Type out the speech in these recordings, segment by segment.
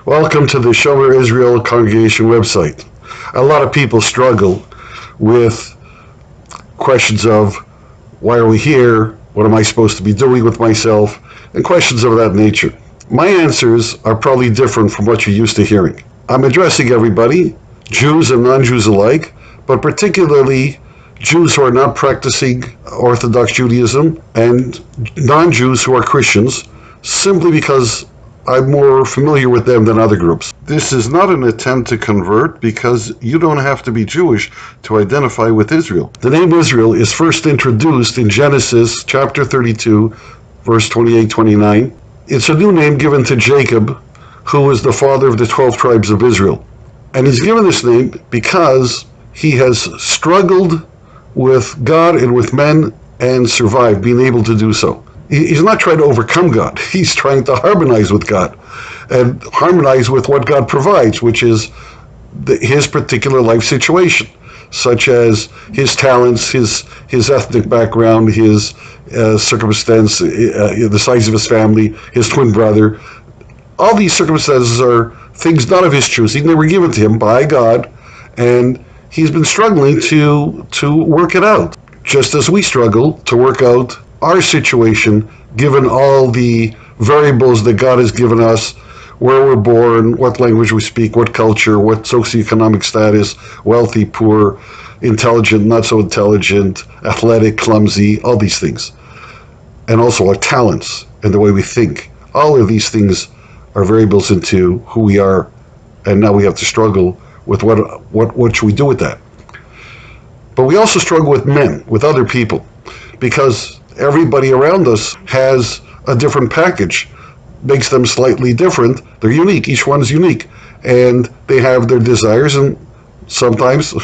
Welcome to the Shomer Israel Congregation website. A lot of people struggle with questions of why are we here, what am I supposed to be doing with myself, and questions of that nature. My answers are probably different from what you're used to hearing. I'm addressing everybody, Jews and non-Jews alike, but particularly Jews who are not practicing Orthodox Judaism and non-Jews who are Christians, simply because I'm more familiar with them than other groups. This is not an attempt to convert because you don't have to be Jewish to identify with Israel. The name Israel is first introduced in Genesis chapter 32, verse 28-29. It's a new name given to Jacob, who was the father of the 12 tribes of Israel. And he's given this name because he has struggled with God and with men and survived, being able to do so. He's not trying to overcome God. He's trying to harmonize with God and harmonize with what God provides, which is his particular life situation, such as his talents, his ethnic background, his circumstance, the size of his family, his twin brother. All these circumstances are things not of his choosing. They were given to him by God, and he's been struggling to work it out, just as we struggle to work out our situation, given all the variables that God has given us, where we're born, what language we speak, what culture, what socioeconomic status, wealthy, poor, intelligent, not so intelligent, athletic, clumsy, all these things. And also our talents and the way we think. All of these things are variables into who we are, and now we have to struggle with what should we do with that. But we also struggle with men, with other people, because everybody around us has a different package, makes them slightly different. They're unique. Each one's unique. And they have their desires, and sometimes,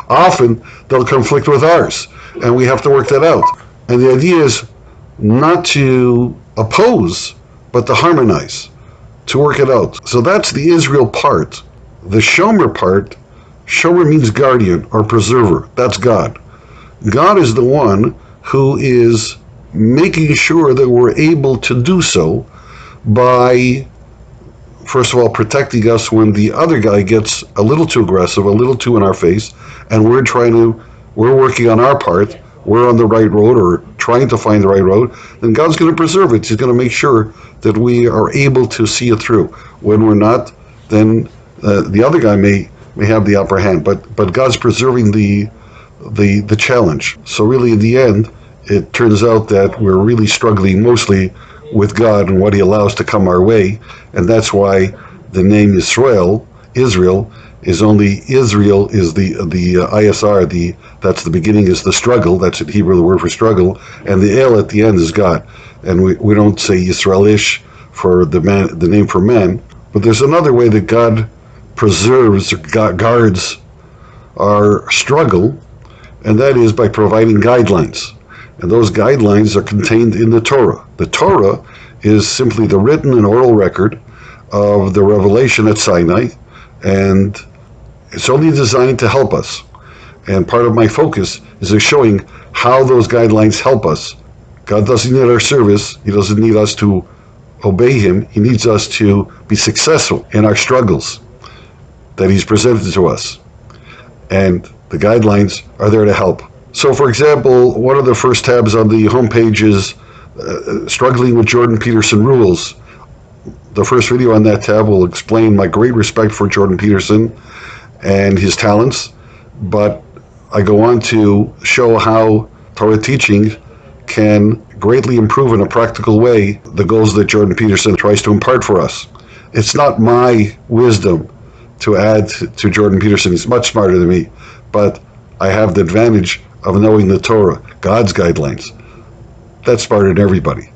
often, they'll conflict with ours. And we have to work that out. And the idea is not to oppose, but to harmonize, to work it out. So that's the Israel part. The Shomer part, Shomer means guardian or preserver. That's God. God is the one who is making sure that we're able to do so by, first of all, protecting us when the other guy gets a little too aggressive, a little too in our face, and we're working on our part, we're on the right road or trying to find the right road, then God's going to preserve it. He's going to make sure that we are able to see it through. When we're not, then the other guy may have the upper hand, but God's preserving the challenge. So really, in the end, it turns out that we're really struggling mostly with God and what he allows to come our way, and that's why the name Israel is only Israel is the ISR, that's the beginning, is the struggle, that's the Hebrew word for struggle, and the El at the end is God. And we don't say Yisraelish for the name for man, but there's another way that God preserves or guards our struggle, and that is by providing guidelines. And those guidelines are contained in the Torah. The Torah is simply the written and oral record of the revelation at Sinai, and it's only designed to help us. And part of my focus is showing how those guidelines help us. God doesn't need our service. He doesn't need us to obey him. He needs us to be successful in our struggles that he's presented to us. And the guidelines are there to help. So, for example, one of the first tabs on the homepage is Struggling with Jordan Peterson Rules. The first video on that tab will explain my great respect for Jordan Peterson and his talents, but I go on to show how Torah teaching can greatly improve in a practical way the goals that Jordan Peterson tries to impart for us. It's not my wisdom to add to Jordan Peterson. He's much smarter than me, but I have the advantage of knowing the Torah, God's guidelines. That's smarter than everybody.